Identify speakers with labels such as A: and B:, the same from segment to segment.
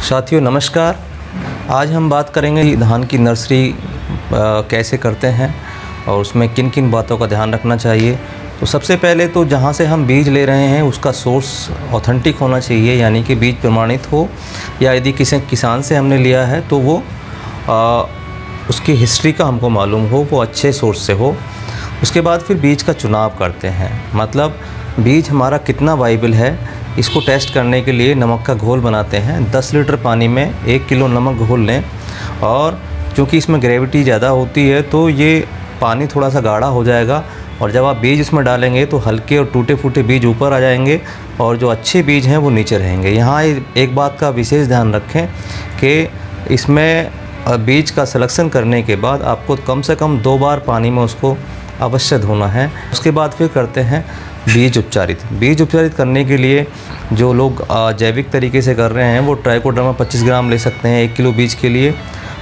A: साथियों नमस्कार। आज हम बात करेंगे धान की नर्सरी कैसे करते हैं और उसमें किन किन बातों का ध्यान रखना चाहिए। तो सबसे पहले तो जहाँ से हम बीज ले रहे हैं उसका सोर्स ऑथेंटिक होना चाहिए, यानी कि बीज प्रमाणित हो, या यदि किसी किसान से हमने लिया है तो वो उसकी हिस्ट्री का हमको मालूम हो, वो अच्छे सोर्स से हो। उसके बाद फिर बीज का चुनाव करते हैं, मतलब बीज हमारा कितना वाइबल है इसको टेस्ट करने के लिए नमक का घोल बनाते हैं। 10 लीटर पानी में 1 किलो नमक घोल लें, और चूँकि इसमें ग्रेविटी ज़्यादा होती है तो ये पानी थोड़ा सा गाढ़ा हो जाएगा, और जब आप बीज इसमें डालेंगे तो हल्के और टूटे फूटे बीज ऊपर आ जाएंगे और जो अच्छे बीज हैं वो नीचे रहेंगे। यहाँ एक बात का विशेष ध्यान रखें कि इसमें बीज का सिलेक्शन करने के बाद आपको कम से कम 2 बार पानी में उसको अवश्य धोना है। उसके बाद फिर करते हैं बीज उपचारित। बीज उपचारित करने के लिए जो लोग जैविक तरीके से कर रहे हैं वो ट्राइकोडर्मा 25 ग्राम ले सकते हैं 1 किलो बीज के लिए।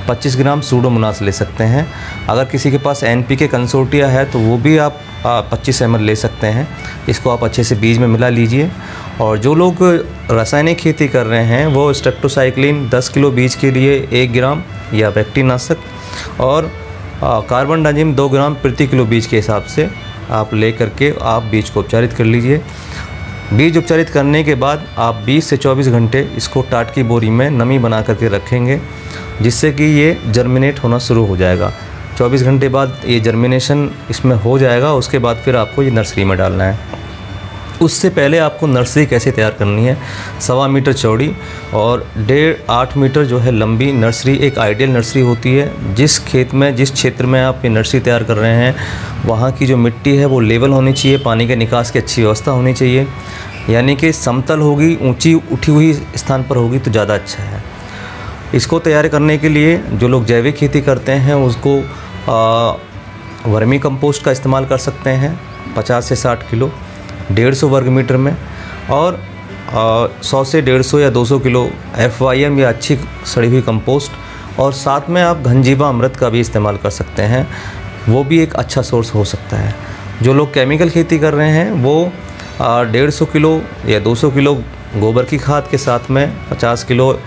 A: 25 ग्राम सूडोमोनास ले सकते हैं। अगर किसी के पास NPK कंसोर्टिया है तो वो भी आप 25 ml ले सकते हैं। इसको आप अच्छे से बीज में मिला लीजिए। और जो लोग रासायनिक खेती कर रहे हैं वो स्ट्रेप्टोसाइक्लिन 10 किलो बीज के लिए 1 ग्राम या बैक्टीनाशक, और कार्बनडाजिम 2 ग्राम प्रति किलो बीज के हिसाब से आप ले करके आप बीज को उपचारित कर लीजिए। बीज उपचारित करने के बाद आप 20 से 24 घंटे इसको टाट की बोरी में नमी बना करके रखेंगे, जिससे कि ये जर्मिनेट होना शुरू हो जाएगा। 24 घंटे बाद ये जर्मिनेशन इसमें हो जाएगा। उसके बाद फिर आपको ये नर्सरी में डालना है। उससे पहले आपको नर्सरी कैसे तैयार करनी है, 1.25 मीटर चौड़ी और 1.5 मीटर जो है लंबी नर्सरी एक आइडियल नर्सरी होती है। जिस खेत में, जिस क्षेत्र में आप ये नर्सरी तैयार कर रहे हैं वहाँ की जो मिट्टी है वो लेवल होनी चाहिए, पानी के निकास की अच्छी व्यवस्था होनी चाहिए, यानी कि समतल होगी, ऊंची उठी हुई स्थान पर होगी तो ज़्यादा अच्छा है। इसको तैयार करने के लिए जो लोग जैविक खेती करते हैं उसको वर्मी कंपोस्ट का इस्तेमाल कर सकते हैं 50 से 60 किलो 150 वर्ग मीटर में, और 100 से 150 या 200 किलो FYM या अच्छी सड़ी हुई कंपोस्ट, और साथ में आप घनजीवा अमृत का भी इस्तेमाल कर सकते हैं, वो भी एक अच्छा सोर्स हो सकता है। जो लोग केमिकल खेती कर रहे हैं वो 150 किलो या 200 किलो गोबर की खाद के साथ में 50 किलो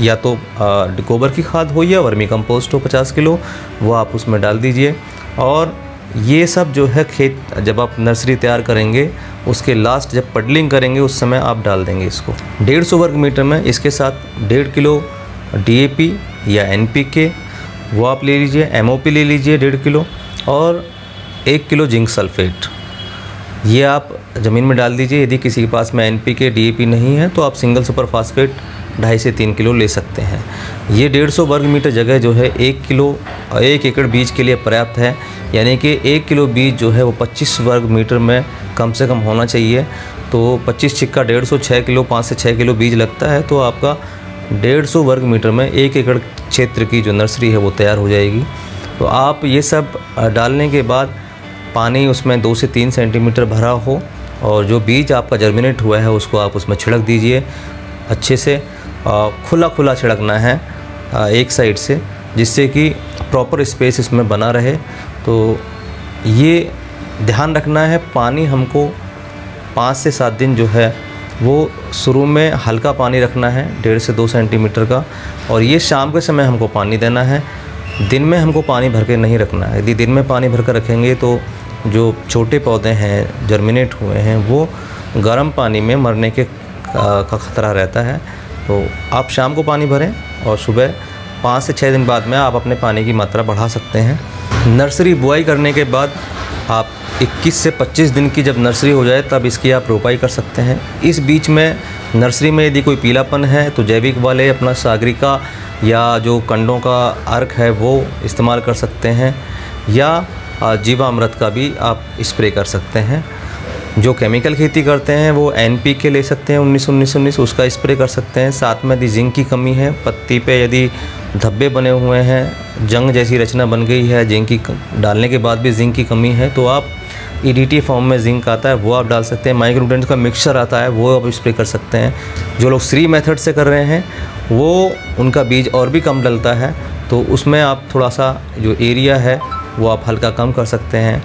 A: या तो गोबर की खाद हो या वर्मी कंपोस्ट हो 50 किलो, वो आप उसमें डाल दीजिए। और ये सब जो है खेत जब आप नर्सरी तैयार करेंगे उसके लास्ट जब पडलिंग करेंगे उस समय आप डाल देंगे इसको। 150 वर्ग मीटर में इसके साथ 1.5 किलो DAP या NPK वो आप ले लीजिए, MOP ले लीजिए 1.5 किलो, और 1 किलो जिंक सल्फेट ये आप ज़मीन में डाल दीजिए। यदि किसी के पास में NPK DAP नहीं है तो आप सिंगल सुपर फास्फेट 2.5 से 3 किलो ले सकते हैं। ये 150 वर्ग मीटर जगह जो है 1 एकड़ बीज के लिए पर्याप्त है, यानी कि 1 किलो बीज जो है वो 25 वर्ग मीटर में कम से कम होना चाहिए। तो 25 छिक्का 150, 6 किलो 5 से 6 किलो बीज लगता है, तो आपका 150 वर्ग मीटर में 1 एकड़ क्षेत्र की जो नर्सरी है वो तैयार हो जाएगी। तो आप ये सब डालने के बाद पानी उसमें 2 से 3 सेंटीमीटर भरा हो, और जो बीज आपका जर्मिनेट हुआ है उसको आप उसमें छिड़क दीजिए अच्छे से। खुला छिड़कना है एक साइड से, जिससे कि प्रॉपर स्पेस इसमें बना रहे। तो ये ध्यान रखना है, पानी हमको 5 से 7 दिन जो है वो शुरू में हल्का पानी रखना है 1.5 से 2 सेंटीमीटर का, और ये शाम के समय हमको पानी देना है। दिन में हमको पानी भर के नहीं रखना है। यदि दिन में पानी भर कर रखेंगे तो जो छोटे पौधे हैं जर्मिनेट हुए हैं वो गर्म पानी में मरने का खतरा रहता है। तो आप शाम को पानी भरें और सुबह 5 से 6 दिन बाद में आप अपने पानी की मात्रा बढ़ा सकते हैं। नर्सरी बुआई करने के बाद आप 21 से 25 दिन की जब नर्सरी हो जाए तब इसकी आप रोपाई कर सकते हैं। इस बीच में नर्सरी में यदि कोई पीलापन है तो जैविक वाले अपना सागरिका या जो कंडों का अर्क है वो इस्तेमाल कर सकते हैं, या जीवामृत का भी आप स्प्रे कर सकते हैं। जो केमिकल खेती करते हैं वो NPK ले सकते हैं 19-19-19 उसका स्प्रे कर सकते हैं। साथ में यदि जिंक की कमी है, पत्ती पे यदि धब्बे बने हुए हैं, जंग जैसी रचना बन गई है, जिंक की डालने के बाद भी जिंक की कमी है, तो आप EDT फॉर्म में जिंक आता है वो आप डाल सकते हैं। माइक्रोन्यूट्रिएंट्स का मिक्सचर आता है वो आप स्प्रे कर सकते हैं। जो लोग श्री मेथड से कर रहे हैं वो उनका बीज और भी कम डलता है, तो उसमें आप थोड़ा सा जो एरिया है वो आप हल्का कम कर सकते हैं।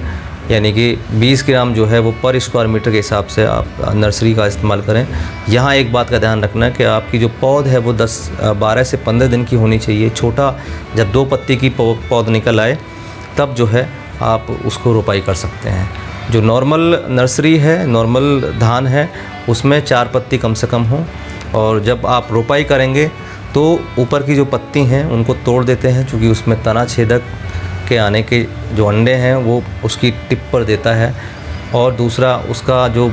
A: यानी कि 20 ग्राम जो है वो पर स्क्वायर मीटर के हिसाब से आप नर्सरी का इस्तेमाल करें। यहाँ एक बात का ध्यान रखना है कि आपकी जो पौध है वो 12 से 15 दिन की होनी चाहिए। छोटा जब 2 पत्ती की पौध निकल आए तब जो है आप उसको रोपाई कर सकते हैं। जो नॉर्मल नर्सरी है, नॉर्मल धान है, उसमें 4 पत्ती कम से कम हो। और जब आप रोपाई करेंगे तो ऊपर की जो पत्ती हैं उनको तोड़ देते हैं, क्योंकि उसमें तना छेदक के आने के जो अंडे हैं वो उसकी टिप पर देता है। और दूसरा उसका जो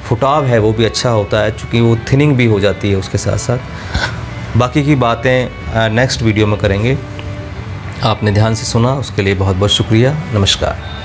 A: फुटाव है वो भी अच्छा होता है, क्योंकि वो थिनिंग भी हो जाती है उसके साथ साथ। बाकी की बातें नेक्स्ट वीडियो में करेंगे। आपने ध्यान से सुना उसके लिए बहुत बहुत शुक्रिया। नमस्कार।